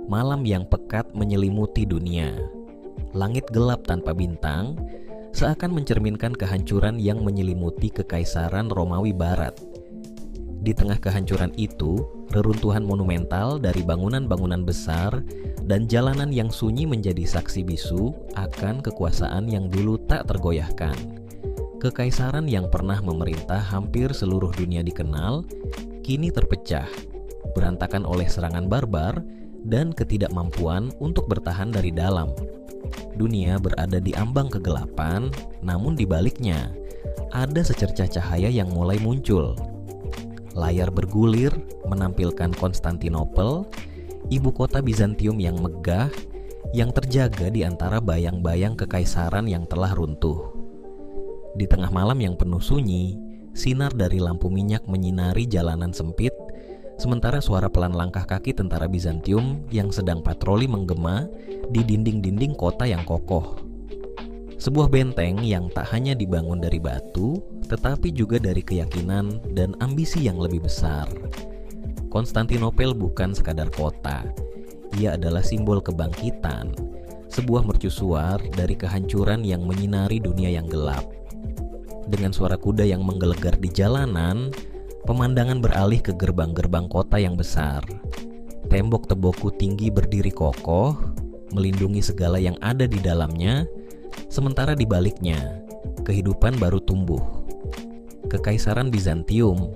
Malam yang pekat menyelimuti dunia. Langit gelap tanpa bintang, seakan mencerminkan kehancuran yang menyelimuti kekaisaran Romawi Barat. Di tengah kehancuran itu, reruntuhan monumental dari bangunan-bangunan besar dan jalanan yang sunyi menjadi saksi bisu akan kekuasaan yang dulu tak tergoyahkan. Kekaisaran yang pernah memerintah hampir seluruh dunia dikenal, kini terpecah, berantakan oleh serangan barbar dan ketidakmampuan untuk bertahan dari dalam. Dunia berada di ambang kegelapan, namun di baliknya ada secercah cahaya yang mulai muncul. Layar bergulir menampilkan Konstantinopel, ibu kota Bizantium yang megah, yang terjaga di antara bayang-bayang kekaisaran yang telah runtuh. Di tengah malam yang penuh sunyi, sinar dari lampu minyak menyinari jalanan sempit, sementara suara pelan langkah kaki tentara Bizantium yang sedang patroli menggema di dinding-dinding kota yang kokoh. Sebuah benteng yang tak hanya dibangun dari batu, tetapi juga dari keyakinan dan ambisi yang lebih besar. Konstantinopel bukan sekadar kota, ia adalah simbol kebangkitan, sebuah mercusuar dari kehancuran yang menyinari dunia yang gelap. Dengan suara kuda yang menggelegar di jalanan, pemandangan beralih ke gerbang-gerbang kota yang besar. Tembok-tembokku tinggi berdiri kokoh, melindungi segala yang ada di dalamnya, sementara di baliknya, kehidupan baru tumbuh. Kekaisaran Bizantium,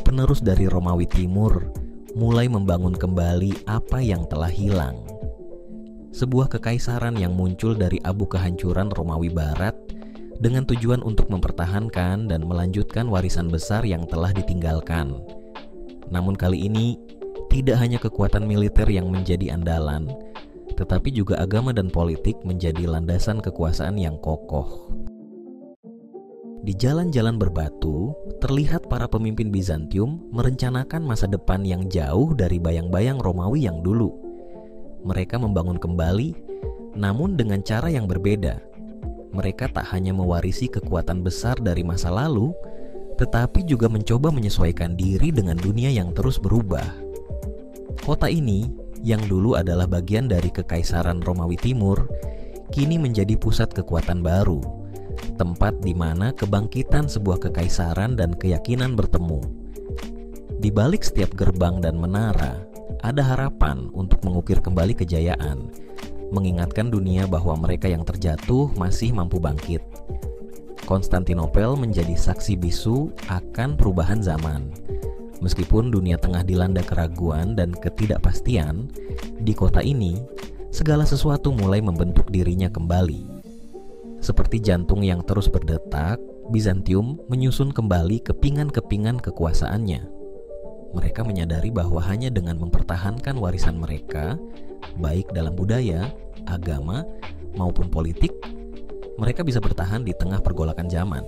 penerus dari Romawi Timur, mulai membangun kembali apa yang telah hilang. Sebuah kekaisaran yang muncul dari abu kehancuran Romawi Barat, dengan tujuan untuk mempertahankan dan melanjutkan warisan besar yang telah ditinggalkan. Namun kali ini, tidak hanya kekuatan militer yang menjadi andalan, tetapi juga agama dan politik menjadi landasan kekuasaan yang kokoh. Di jalan-jalan berbatu, terlihat para pemimpin Bizantium merencanakan masa depan yang jauh dari bayang-bayang Romawi yang dulu. Mereka membangun kembali, namun dengan cara yang berbeda. Mereka tak hanya mewarisi kekuatan besar dari masa lalu, tetapi juga mencoba menyesuaikan diri dengan dunia yang terus berubah. Kota ini, yang dulu adalah bagian dari Kekaisaran Romawi Timur, kini menjadi pusat kekuatan baru, tempat di mana kebangkitan sebuah kekaisaran dan keyakinan bertemu. Di balik setiap gerbang dan menara, ada harapan untuk mengukir kembali kejayaan, mengingatkan dunia bahwa mereka yang terjatuh masih mampu bangkit. Konstantinopel menjadi saksi bisu akan perubahan zaman. Meskipun dunia tengah dilanda keraguan dan ketidakpastian, di kota ini, segala sesuatu mulai membentuk dirinya kembali. Seperti jantung yang terus berdetak, Bizantium menyusun kembali kepingan-kepingan kekuasaannya. Mereka menyadari bahwa hanya dengan mempertahankan warisan mereka, baik dalam budaya, agama, maupun politik, mereka bisa bertahan di tengah pergolakan zaman.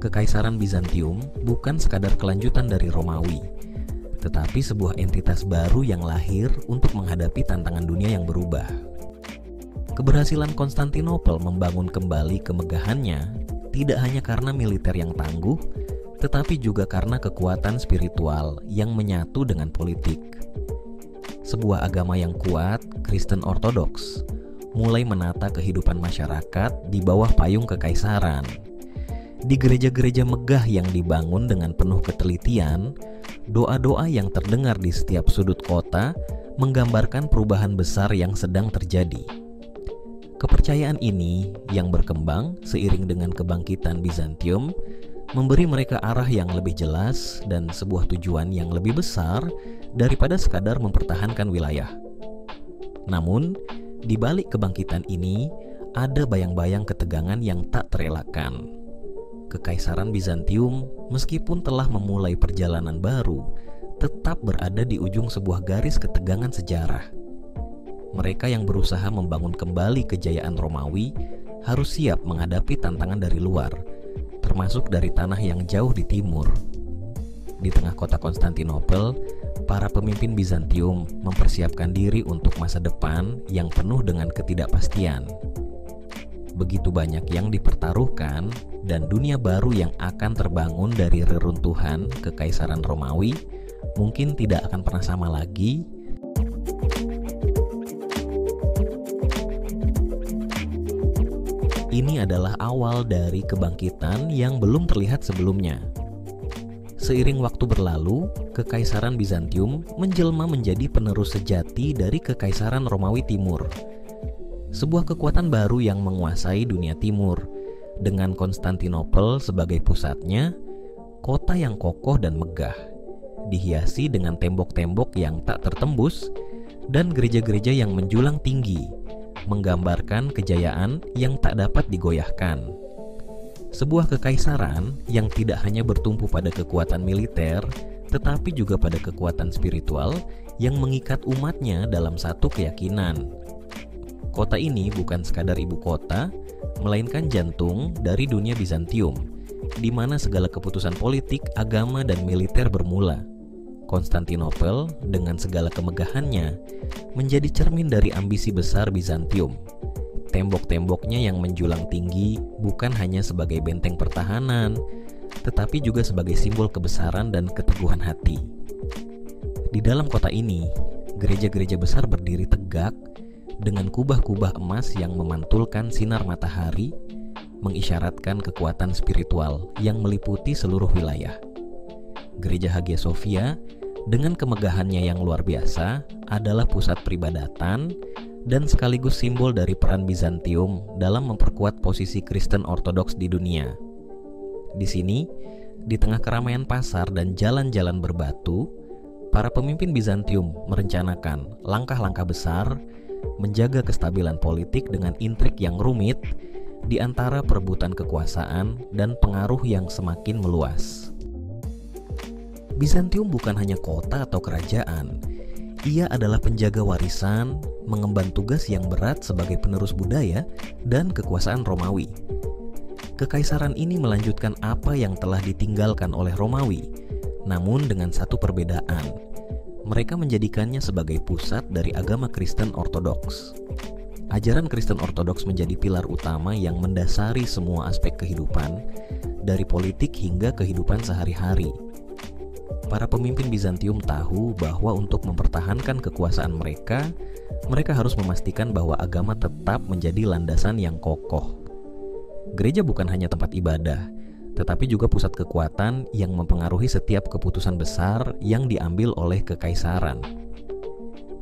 Kekaisaran Bizantium bukan sekadar kelanjutan dari Romawi, tetapi sebuah entitas baru yang lahir untuk menghadapi tantangan dunia yang berubah. Keberhasilan Konstantinopel membangun kembali kemegahannya tidak hanya karena militer yang tangguh, tetapi juga karena kekuatan spiritual yang menyatu dengan politik. Sebuah agama yang kuat, Kristen Ortodoks, mulai menata kehidupan masyarakat di bawah payung kekaisaran. Di gereja-gereja megah yang dibangun dengan penuh ketelitian, doa-doa yang terdengar di setiap sudut kota menggambarkan perubahan besar yang sedang terjadi. Kepercayaan ini yang berkembang seiring dengan kebangkitan Bizantium memberi mereka arah yang lebih jelas dan sebuah tujuan yang lebih besar daripada sekadar mempertahankan wilayah. Namun, di balik kebangkitan ini, ada bayang-bayang ketegangan yang tak terelakkan. Kekaisaran Bizantium, meskipun telah memulai perjalanan baru, tetap berada di ujung sebuah garis ketegangan sejarah. Mereka yang berusaha membangun kembali kejayaan Romawi harus siap menghadapi tantangan dari luar, termasuk dari tanah yang jauh di timur. Di tengah kota Konstantinopel, para pemimpin Bizantium mempersiapkan diri untuk masa depan yang penuh dengan ketidakpastian. Begitu banyak yang dipertaruhkan, dan dunia baru yang akan terbangun dari reruntuhan Kekaisaran Romawi mungkin tidak akan pernah sama lagi. Ini adalah awal dari kebangkitan yang belum terlihat sebelumnya. Seiring waktu berlalu, Kekaisaran Bizantium menjelma menjadi penerus sejati dari Kekaisaran Romawi Timur. Sebuah kekuatan baru yang menguasai dunia timur, dengan Konstantinopel sebagai pusatnya, kota yang kokoh dan megah, dihiasi dengan tembok-tembok yang tak tertembus dan gereja-gereja yang menjulang tinggi, menggambarkan kejayaan yang tak dapat digoyahkan. Sebuah kekaisaran yang tidak hanya bertumpu pada kekuatan militer, tetapi juga pada kekuatan spiritual yang mengikat umatnya dalam satu keyakinan. Kota ini bukan sekadar ibu kota, melainkan jantung dari dunia Bizantium, di mana segala keputusan politik, agama, dan militer bermula. Konstantinopel dengan segala kemegahannya menjadi cermin dari ambisi besar Bizantium. Tembok-temboknya yang menjulang tinggi bukan hanya sebagai benteng pertahanan, tetapi juga sebagai simbol kebesaran dan keteguhan hati. Di dalam kota ini, gereja-gereja besar berdiri tegak dengan kubah-kubah emas yang memantulkan sinar matahari, mengisyaratkan kekuatan spiritual yang meliputi seluruh wilayah. Gereja Hagia Sophia dengan kemegahannya yang luar biasa adalah pusat peribadatan dan sekaligus simbol dari peran Bizantium dalam memperkuat posisi Kristen Ortodoks di dunia. Di sini, di tengah keramaian pasar dan jalan-jalan berbatu, para pemimpin Bizantium merencanakan langkah-langkah besar menjaga kestabilan politik dengan intrik yang rumit di antara perebutan kekuasaan dan pengaruh yang semakin meluas. Bizantium bukan hanya kota atau kerajaan. Ia adalah penjaga warisan, mengemban tugas yang berat sebagai penerus budaya dan kekuasaan Romawi. Kekaisaran ini melanjutkan apa yang telah ditinggalkan oleh Romawi, namun dengan satu perbedaan. Mereka menjadikannya sebagai pusat dari agama Kristen Ortodoks. Ajaran Kristen Ortodoks menjadi pilar utama yang mendasari semua aspek kehidupan, dari politik hingga kehidupan sehari-hari. Para pemimpin Bizantium tahu bahwa untuk mempertahankan kekuasaan mereka harus memastikan bahwa agama tetap menjadi landasan yang kokoh. Gereja bukan hanya tempat ibadah, tetapi juga pusat kekuatan yang mempengaruhi setiap keputusan besar yang diambil oleh kekaisaran.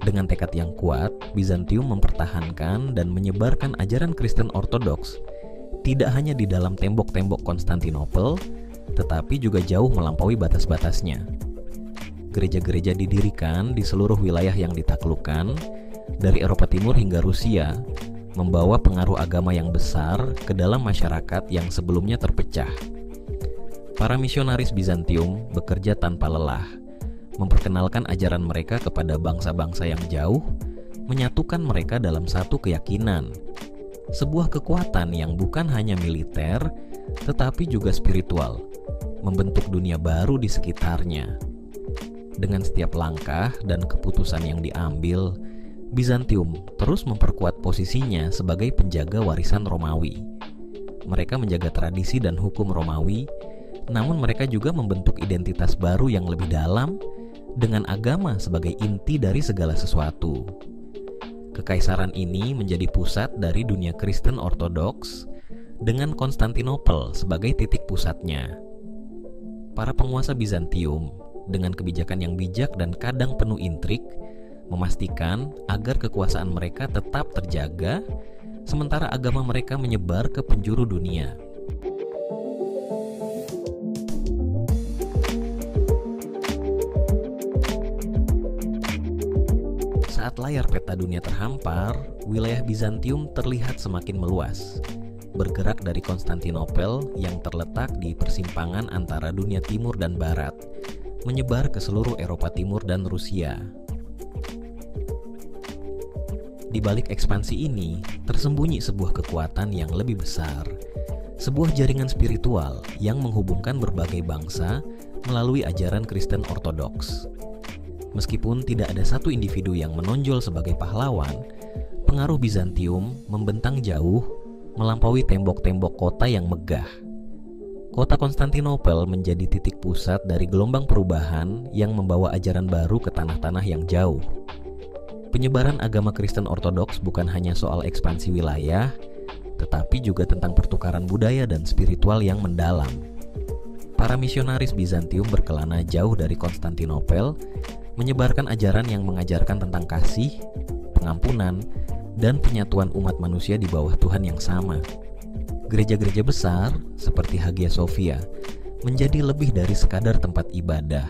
Dengan tekad yang kuat, Bizantium mempertahankan dan menyebarkan ajaran Kristen Ortodoks, tidak hanya di dalam tembok-tembok Konstantinopel, tetapi juga jauh melampaui batas-batasnya. Gereja-gereja didirikan di seluruh wilayah yang ditaklukkan, dari Eropa Timur hingga Rusia, membawa pengaruh agama yang besar ke dalam masyarakat yang sebelumnya terpecah. Para misionaris Bizantium bekerja tanpa lelah, memperkenalkan ajaran mereka kepada bangsa-bangsa yang jauh, menyatukan mereka dalam satu keyakinan, sebuah kekuatan yang bukan hanya militer, tetapi juga spiritual, membentuk dunia baru di sekitarnya. Dengan setiap langkah dan keputusan yang diambil, Bizantium terus memperkuat posisinya sebagai penjaga warisan Romawi. Mereka menjaga tradisi dan hukum Romawi, namun mereka juga membentuk identitas baru yang lebih dalam dengan agama sebagai inti dari segala sesuatu. Kekaisaran ini menjadi pusat dari dunia Kristen Ortodoks dengan Konstantinopel sebagai titik pusatnya. Para penguasa Bizantium dengan kebijakan yang bijak dan kadang penuh intrik memastikan agar kekuasaan mereka tetap terjaga, sementara agama mereka menyebar ke penjuru dunia. Saat layar peta dunia terhampar, wilayah Bizantium terlihat semakin meluas. bergerak dari Konstantinopel yang terletak di persimpangan antara dunia timur dan barat, menyebar ke seluruh Eropa Timur dan Rusia. Di balik ekspansi ini, tersembunyi sebuah kekuatan yang lebih besar, sebuah jaringan spiritual yang menghubungkan berbagai bangsa melalui ajaran Kristen Ortodoks. Meskipun tidak ada satu individu yang menonjol sebagai pahlawan, pengaruh Bizantium membentang jauh, melampaui tembok-tembok kota yang megah. Kota Konstantinopel menjadi titik pusat dari gelombang perubahan yang membawa ajaran baru ke tanah-tanah yang jauh. Penyebaran agama Kristen Ortodoks bukan hanya soal ekspansi wilayah, tetapi juga tentang pertukaran budaya dan spiritual yang mendalam. Para misionaris Bizantium berkelana jauh dari Konstantinopel, menyebarkan ajaran yang mengajarkan tentang kasih, pengampunan, dan penyatuan umat manusia di bawah Tuhan yang sama. Gereja-gereja besar seperti Hagia Sophia menjadi lebih dari sekadar tempat ibadah.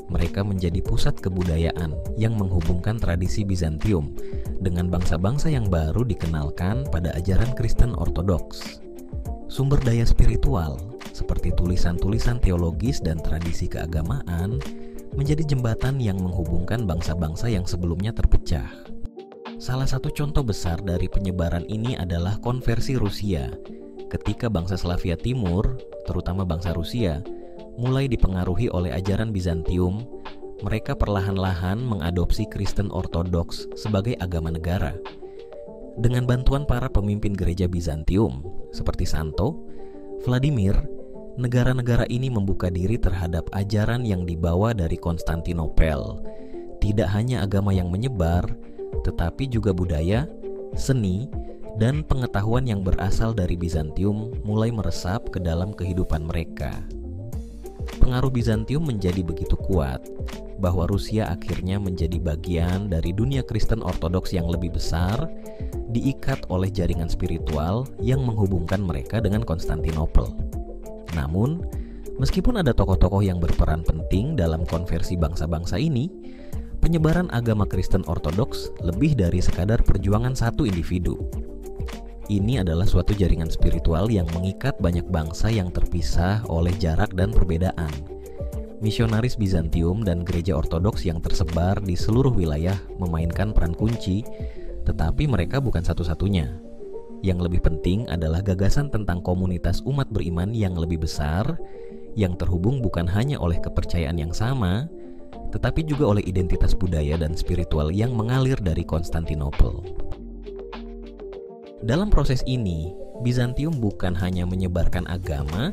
Mereka menjadi pusat kebudayaan yang menghubungkan tradisi Bizantium dengan bangsa-bangsa yang baru dikenalkan pada ajaran Kristen Ortodoks. Sumber daya spiritual seperti tulisan-tulisan teologis dan tradisi keagamaan menjadi jembatan yang menghubungkan bangsa-bangsa yang sebelumnya terpecah. Salah satu contoh besar dari penyebaran ini adalah konversi Rusia, ketika bangsa Slavia Timur, terutama bangsa Rusia, mulai dipengaruhi oleh ajaran Bizantium. Mereka perlahan-lahan mengadopsi Kristen Ortodoks sebagai agama negara. Dengan bantuan para pemimpin gereja Bizantium, seperti Santo, Vladimir, negara-negara ini membuka diri terhadap ajaran yang dibawa dari Konstantinopel. Tidak hanya agama yang menyebar, tetapi juga budaya, seni, dan pengetahuan yang berasal dari Bizantium mulai meresap ke dalam kehidupan mereka. Pengaruh Bizantium menjadi begitu kuat bahwa Rusia akhirnya menjadi bagian dari dunia Kristen Ortodoks yang lebih besar, diikat oleh jaringan spiritual yang menghubungkan mereka dengan Konstantinopel. Namun, meskipun ada tokoh-tokoh yang berperan penting dalam konversi bangsa-bangsa ini, penyebaran agama Kristen Ortodoks lebih dari sekadar perjuangan satu individu. Ini adalah suatu jaringan spiritual yang mengikat banyak bangsa yang terpisah oleh jarak dan perbedaan. Misionaris Bizantium dan gereja Ortodoks yang tersebar di seluruh wilayah memainkan peran kunci, tetapi mereka bukan satu-satunya. Yang lebih penting adalah gagasan tentang komunitas umat beriman yang lebih besar, yang terhubung bukan hanya oleh kepercayaan yang sama, tetapi juga oleh identitas budaya dan spiritual yang mengalir dari Konstantinopel. Dalam proses ini, Bizantium bukan hanya menyebarkan agama,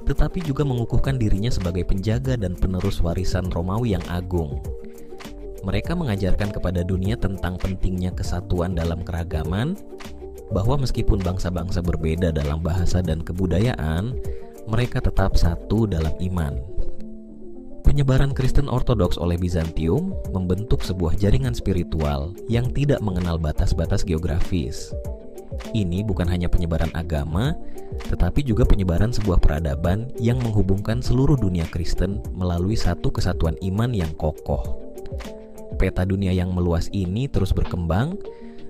tetapi juga mengukuhkan dirinya sebagai penjaga dan penerus warisan Romawi yang agung. Mereka mengajarkan kepada dunia tentang pentingnya kesatuan dalam keragaman, bahwa meskipun bangsa-bangsa berbeda dalam bahasa dan kebudayaan, mereka tetap satu dalam iman. Penyebaran Kristen Ortodoks oleh Bizantium membentuk sebuah jaringan spiritual yang tidak mengenal batas-batas geografis. Ini bukan hanya penyebaran agama, tetapi juga penyebaran sebuah peradaban yang menghubungkan seluruh dunia Kristen melalui satu kesatuan iman yang kokoh. Peta dunia yang meluas ini terus berkembang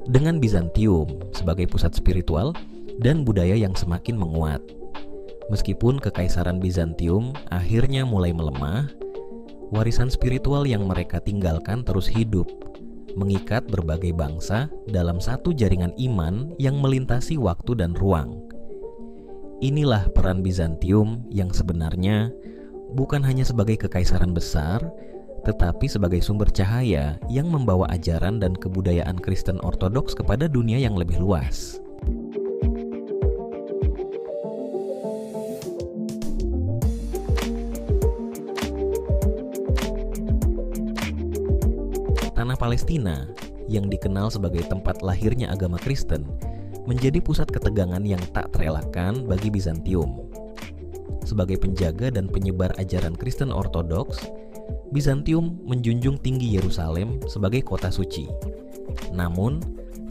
dengan Bizantium sebagai pusat spiritual dan budaya yang semakin menguat. Meskipun kekaisaran Bizantium akhirnya mulai melemah, warisan spiritual yang mereka tinggalkan terus hidup, mengikat berbagai bangsa dalam satu jaringan iman yang melintasi waktu dan ruang. Inilah peran Bizantium yang sebenarnya bukan hanya sebagai kekaisaran besar, tetapi sebagai sumber cahaya yang membawa ajaran dan kebudayaan Kristen Ortodoks kepada dunia yang lebih luas. Tanah Palestina, yang dikenal sebagai tempat lahirnya agama Kristen, menjadi pusat ketegangan yang tak terelakkan bagi Bizantium. Sebagai penjaga dan penyebar ajaran Kristen Ortodoks, Bizantium menjunjung tinggi Yerusalem sebagai kota suci. Namun,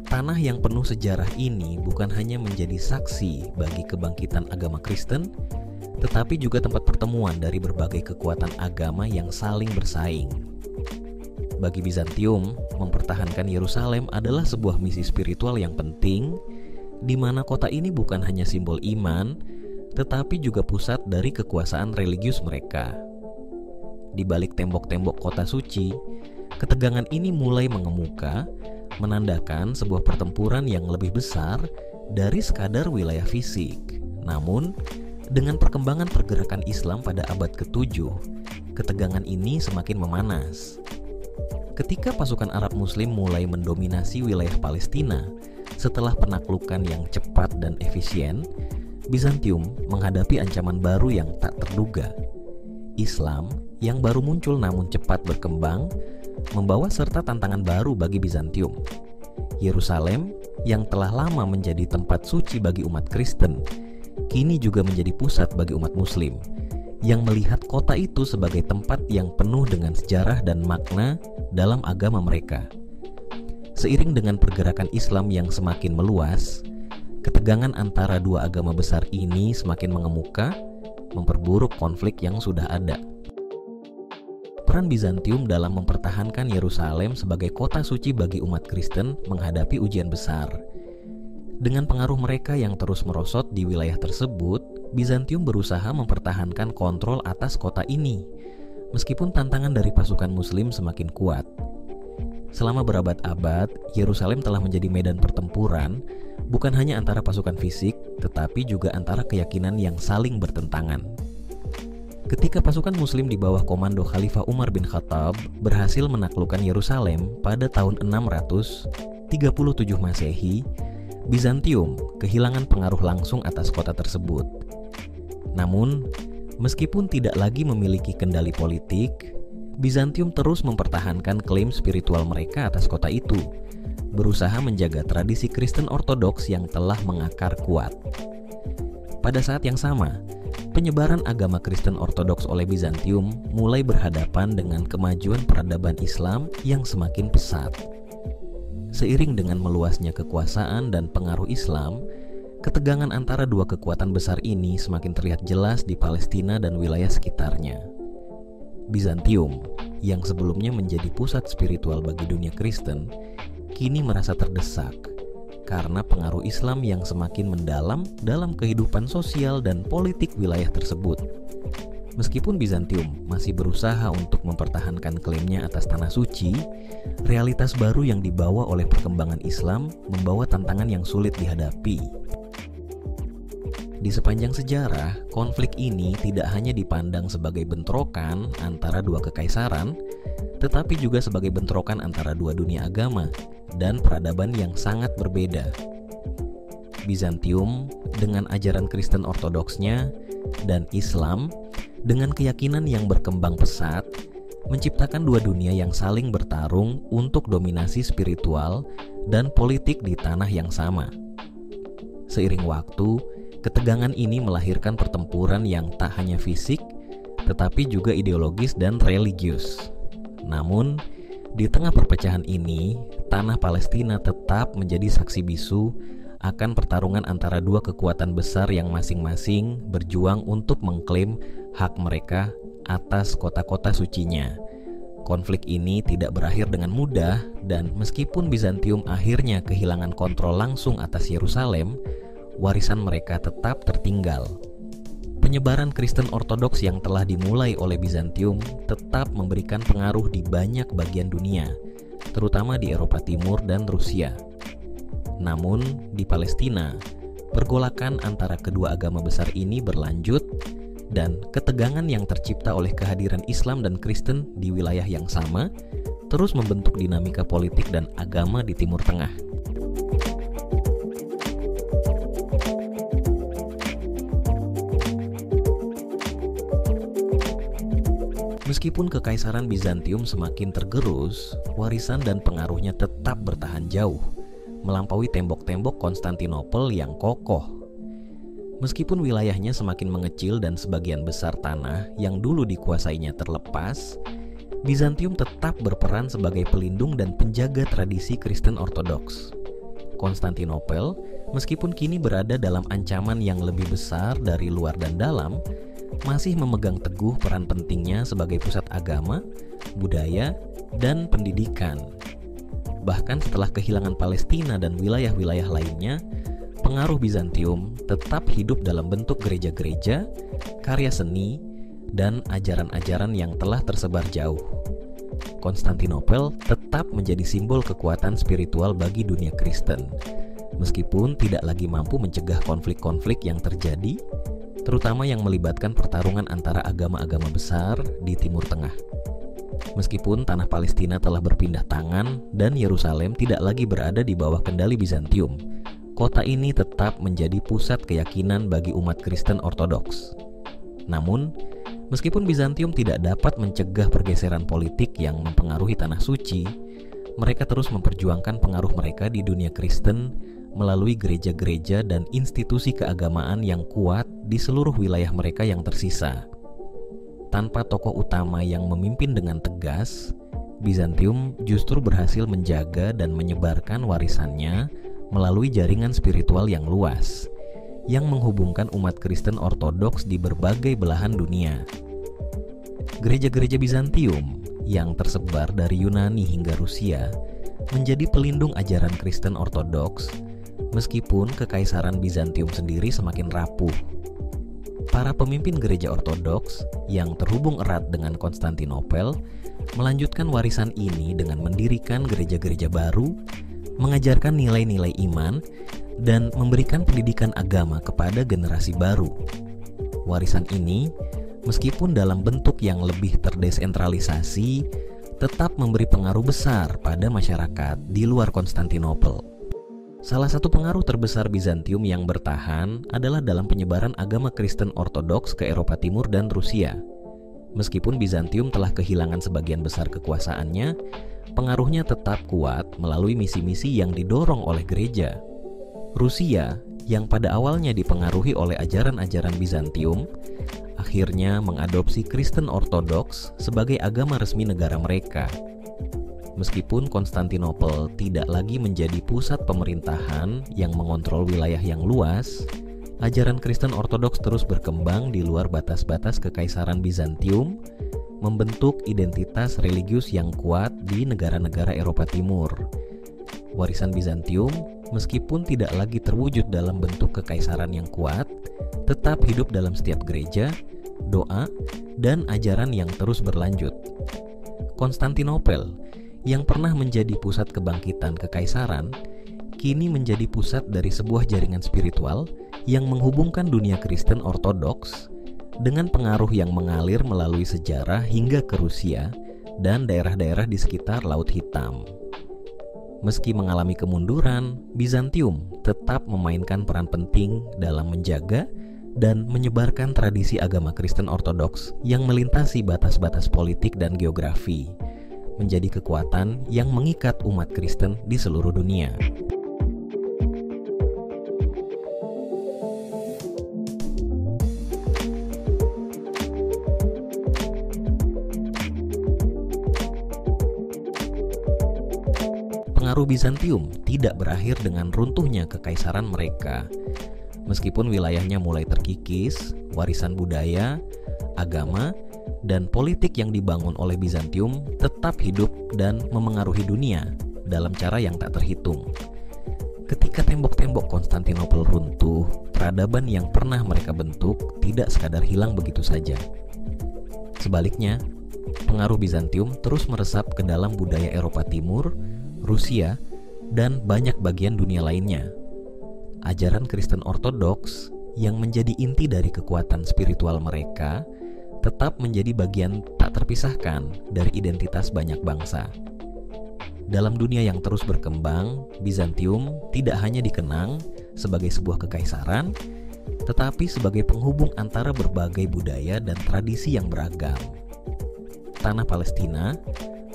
tanah yang penuh sejarah ini bukan hanya menjadi saksi bagi kebangkitan agama Kristen, tetapi juga tempat pertemuan dari berbagai kekuatan agama yang saling bersaing. Bagi Bizantium, mempertahankan Yerusalem adalah sebuah misi spiritual yang penting, di mana kota ini bukan hanya simbol iman, tetapi juga pusat dari kekuasaan religius mereka. Di balik tembok-tembok kota suci, ketegangan ini mulai mengemuka, menandakan sebuah pertempuran yang lebih besar dari sekadar wilayah fisik. Namun, dengan perkembangan pergerakan Islam pada abad ke-7, ketegangan ini semakin memanas. Ketika pasukan Arab Muslim mulai mendominasi wilayah Palestina setelah penaklukan yang cepat dan efisien, Bizantium menghadapi ancaman baru yang tak terduga. Islam yang baru muncul namun cepat berkembang membawa serta tantangan baru bagi Bizantium. Yerusalem yang telah lama menjadi tempat suci bagi umat Kristen, kini juga menjadi pusat bagi umat Muslim yang melihat kota itu sebagai tempat yang penuh dengan sejarah dan makna dalam agama mereka. Seiring dengan pergerakan Islam yang semakin meluas, ketegangan antara dua agama besar ini semakin mengemuka, memperburuk konflik yang sudah ada. Peran Bizantium dalam mempertahankan Yerusalem sebagai kota suci bagi umat Kristen menghadapi ujian besar. Dengan pengaruh mereka yang terus merosot di wilayah tersebut, Bizantium berusaha mempertahankan kontrol atas kota ini, meskipun tantangan dari pasukan Muslim semakin kuat. Selama berabad-abad, Yerusalem telah menjadi medan pertempuran, bukan hanya antara pasukan fisik, tetapi juga antara keyakinan yang saling bertentangan. Ketika pasukan Muslim di bawah komando Khalifah Umar bin Khattab berhasil menaklukkan Yerusalem pada tahun 637 Masehi, Bizantium kehilangan pengaruh langsung atas kota tersebut. Namun, meskipun tidak lagi memiliki kendali politik, Bizantium terus mempertahankan klaim spiritual mereka atas kota itu, berusaha menjaga tradisi Kristen Ortodoks yang telah mengakar kuat. Pada saat yang sama, penyebaran agama Kristen Ortodoks oleh Bizantium mulai berhadapan dengan kemajuan peradaban Islam yang semakin pesat. Seiring dengan meluasnya kekuasaan dan pengaruh Islam, ketegangan antara dua kekuatan besar ini semakin terlihat jelas di Palestina dan wilayah sekitarnya. Bizantium, yang sebelumnya menjadi pusat spiritual bagi dunia Kristen, kini merasa terdesak karena pengaruh Islam yang semakin mendalam dalam kehidupan sosial dan politik wilayah tersebut. Meskipun Bizantium masih berusaha untuk mempertahankan klaimnya atas tanah suci, realitas baru yang dibawa oleh perkembangan Islam membawa tantangan yang sulit dihadapi. Di sepanjang sejarah, konflik ini tidak hanya dipandang sebagai bentrokan antara dua kekaisaran, tetapi juga sebagai bentrokan antara dua dunia agama dan peradaban yang sangat berbeda. Bizantium dengan ajaran Kristen Ortodoksnya dan Islam dengan keyakinan yang berkembang pesat menciptakan dua dunia yang saling bertarung untuk dominasi spiritual dan politik di tanah yang sama. Seiring waktu, ketegangan ini melahirkan pertempuran yang tak hanya fisik, tetapi juga ideologis dan religius. Namun, di tengah perpecahan ini, tanah Palestina tetap menjadi saksi bisu akan pertarungan antara dua kekuatan besar yang masing-masing berjuang untuk mengklaim hak mereka atas kota-kota sucinya. Konflik ini tidak berakhir dengan mudah, dan meskipun Bizantium akhirnya kehilangan kontrol langsung atas Yerusalem, warisan mereka tetap tertinggal. Penyebaran Kristen Ortodoks yang telah dimulai oleh Bizantium tetap memberikan pengaruh di banyak bagian dunia, terutama di Eropa Timur dan Rusia. Namun, di Palestina, pergolakan antara kedua agama besar ini berlanjut, dan ketegangan yang tercipta oleh kehadiran Islam dan Kristen di wilayah yang sama terus membentuk dinamika politik dan agama di Timur Tengah. Meskipun kekaisaran Bizantium semakin tergerus, warisan dan pengaruhnya tetap bertahan jauh, melampaui tembok-tembok Konstantinopel yang kokoh. Meskipun wilayahnya semakin mengecil dan sebagian besar tanah yang dulu dikuasainya terlepas, Bizantium tetap berperan sebagai pelindung dan penjaga tradisi Kristen Ortodoks. Konstantinopel, meskipun kini berada dalam ancaman yang lebih besar dari luar dan dalam, masih memegang teguh peran pentingnya sebagai pusat agama, budaya, dan pendidikan. Bahkan setelah kehilangan Palestina dan wilayah-wilayah lainnya, pengaruh Bizantium tetap hidup dalam bentuk gereja-gereja, karya seni, dan ajaran-ajaran yang telah tersebar jauh. Konstantinopel tetap menjadi simbol kekuatan spiritual bagi dunia Kristen, meskipun tidak lagi mampu mencegah konflik-konflik yang terjadi, terutama yang melibatkan pertarungan antara agama-agama besar di Timur Tengah. Meskipun tanah Palestina telah berpindah tangan dan Yerusalem tidak lagi berada di bawah kendali Bizantium, kota ini tetap menjadi pusat keyakinan bagi umat Kristen Ortodoks. Namun, meskipun Bizantium tidak dapat mencegah pergeseran politik yang mempengaruhi tanah suci, mereka terus memperjuangkan pengaruh mereka di dunia Kristen melalui gereja-gereja dan institusi keagamaan yang kuat di seluruh wilayah mereka yang tersisa. Tanpa tokoh utama yang memimpin dengan tegas, Bizantium justru berhasil menjaga dan menyebarkan warisannya melalui jaringan spiritual yang luas, yang menghubungkan umat Kristen Ortodoks di berbagai belahan dunia. Gereja-gereja Bizantium yang tersebar dari Yunani hingga Rusia menjadi pelindung ajaran Kristen Ortodoks, meskipun kekaisaran Bizantium sendiri semakin rapuh. Para pemimpin gereja Ortodoks yang terhubung erat dengan Konstantinopel melanjutkan warisan ini dengan mendirikan gereja-gereja baru, mengajarkan nilai-nilai iman, dan memberikan pendidikan agama kepada generasi baru. Warisan ini, meskipun dalam bentuk yang lebih terdesentralisasi, tetap memberi pengaruh besar pada masyarakat di luar Konstantinopel. Salah satu pengaruh terbesar Bizantium yang bertahan adalah dalam penyebaran agama Kristen Ortodoks ke Eropa Timur dan Rusia. Meskipun Bizantium telah kehilangan sebagian besar kekuasaannya, pengaruhnya tetap kuat melalui misi-misi yang didorong oleh gereja. Rusia, yang pada awalnya dipengaruhi oleh ajaran-ajaran Bizantium, akhirnya mengadopsi Kristen Ortodoks sebagai agama resmi negara mereka. Meskipun Konstantinopel tidak lagi menjadi pusat pemerintahan yang mengontrol wilayah yang luas, ajaran Kristen Ortodoks terus berkembang di luar batas-batas Kekaisaran Bizantium, membentuk identitas religius yang kuat di negara-negara Eropa Timur. Warisan Bizantium, meskipun tidak lagi terwujud dalam bentuk kekaisaran yang kuat, tetap hidup dalam setiap gereja, doa, dan ajaran yang terus berlanjut. Konstantinopel, yang pernah menjadi pusat kebangkitan kekaisaran, kini menjadi pusat dari sebuah jaringan spiritual yang menghubungkan dunia Kristen Ortodoks dengan pengaruh yang mengalir melalui sejarah hingga ke Rusia dan daerah-daerah di sekitar Laut Hitam. Meski mengalami kemunduran, Bizantium tetap memainkan peran penting dalam menjaga dan menyebarkan tradisi agama Kristen Ortodoks yang melintasi batas-batas politik dan geografi, menjadi kekuatan yang mengikat umat Kristen di seluruh dunia. Pengaruh Bizantium tidak berakhir dengan runtuhnya kekaisaran mereka. Meskipun wilayahnya mulai terkikis, warisan budaya, agama, dan politik yang dibangun oleh Bizantium tetap hidup dan memengaruhi dunia dalam cara yang tak terhitung. Ketika tembok-tembok Konstantinopel runtuh, peradaban yang pernah mereka bentuk tidak sekadar hilang begitu saja. Sebaliknya, pengaruh Bizantium terus meresap ke dalam budaya Eropa Timur, Rusia, dan banyak bagian dunia lainnya. Ajaran Kristen Ortodoks yang menjadi inti dari kekuatan spiritual mereka tetap menjadi bagian tak terpisahkan dari identitas banyak bangsa. Dalam dunia yang terus berkembang, Bizantium tidak hanya dikenang sebagai sebuah kekaisaran, tetapi sebagai penghubung antara berbagai budaya dan tradisi yang beragam. Tanah Palestina,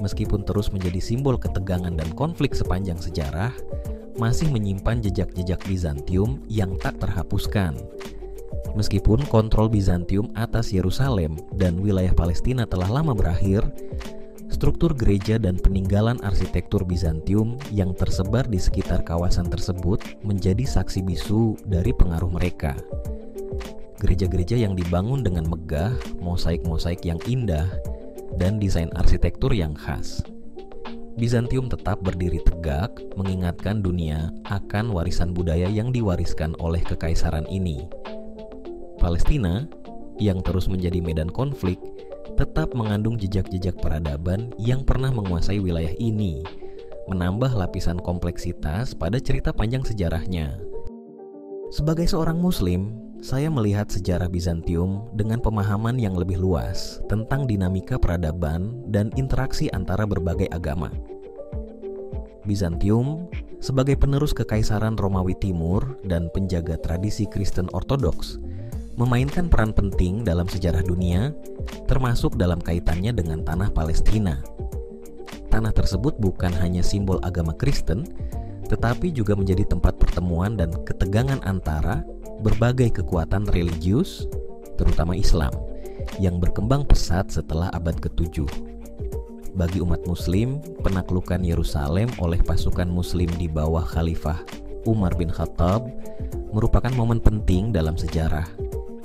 meskipun terus menjadi simbol ketegangan dan konflik sepanjang sejarah, masih menyimpan jejak-jejak Bizantium yang tak terhapuskan. Meskipun kontrol Bizantium atas Yerusalem dan wilayah Palestina telah lama berakhir, struktur gereja dan peninggalan arsitektur Bizantium yang tersebar di sekitar kawasan tersebut menjadi saksi bisu dari pengaruh mereka. Gereja-gereja yang dibangun dengan megah, mosaik-mosaik yang indah, dan desain arsitektur yang khas. Bizantium tetap berdiri tegak, mengingatkan dunia akan warisan budaya yang diwariskan oleh kekaisaran ini. Palestina, yang terus menjadi medan konflik, tetap mengandung jejak-jejak peradaban yang pernah menguasai wilayah ini, menambah lapisan kompleksitas pada cerita panjang sejarahnya. Sebagai seorang Muslim, saya melihat sejarah Bizantium dengan pemahaman yang lebih luas tentang dinamika peradaban dan interaksi antara berbagai agama. Bizantium, sebagai penerus kekaisaran Romawi Timur dan penjaga tradisi Kristen Ortodoks, memainkan peran penting dalam sejarah dunia, termasuk dalam kaitannya dengan tanah Palestina. Tanah tersebut bukan hanya simbol agama Kristen, tetapi juga menjadi tempat pertemuan dan ketegangan antara berbagai kekuatan religius, terutama Islam, yang berkembang pesat setelah abad ke-7. Bagi umat Muslim, penaklukan Yerusalem oleh pasukan Muslim di bawah Khalifah Umar bin Khattab merupakan momen penting dalam sejarah,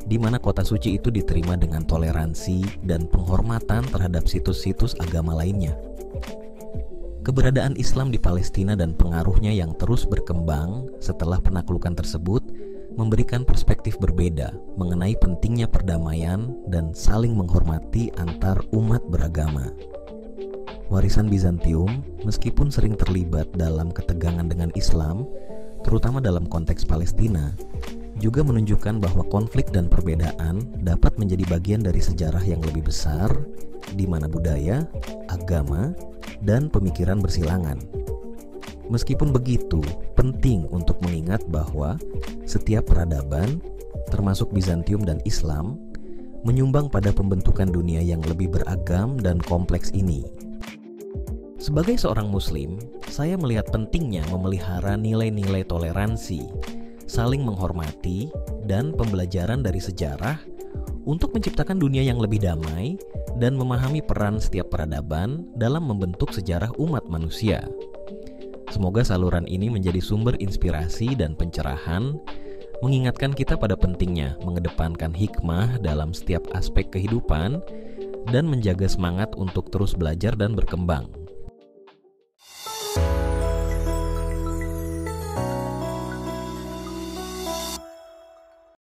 di mana kota suci itu diterima dengan toleransi dan penghormatan terhadap situs-situs agama lainnya. Keberadaan Islam di Palestina dan pengaruhnya yang terus berkembang setelah penaklukan tersebut memberikan perspektif berbeda mengenai pentingnya perdamaian dan saling menghormati antar umat beragama. Warisan Bizantium, meskipun sering terlibat dalam ketegangan dengan Islam, terutama dalam konteks Palestina, juga menunjukkan bahwa konflik dan perbedaan dapat menjadi bagian dari sejarah yang lebih besar, di mana budaya, agama, dan pemikiran bersilangan. Meskipun begitu, penting untuk mengingat bahwa setiap peradaban, termasuk Bizantium dan Islam, menyumbang pada pembentukan dunia yang lebih beragam dan kompleks ini. Sebagai seorang Muslim, saya melihat pentingnya memelihara nilai-nilai toleransi, saling menghormati, dan pembelajaran dari sejarah untuk menciptakan dunia yang lebih damai dan memahami peran setiap peradaban dalam membentuk sejarah umat manusia. Semoga saluran ini menjadi sumber inspirasi dan pencerahan, mengingatkan kita pada pentingnya mengedepankan hikmah dalam setiap aspek kehidupan dan menjaga semangat untuk terus belajar dan berkembang.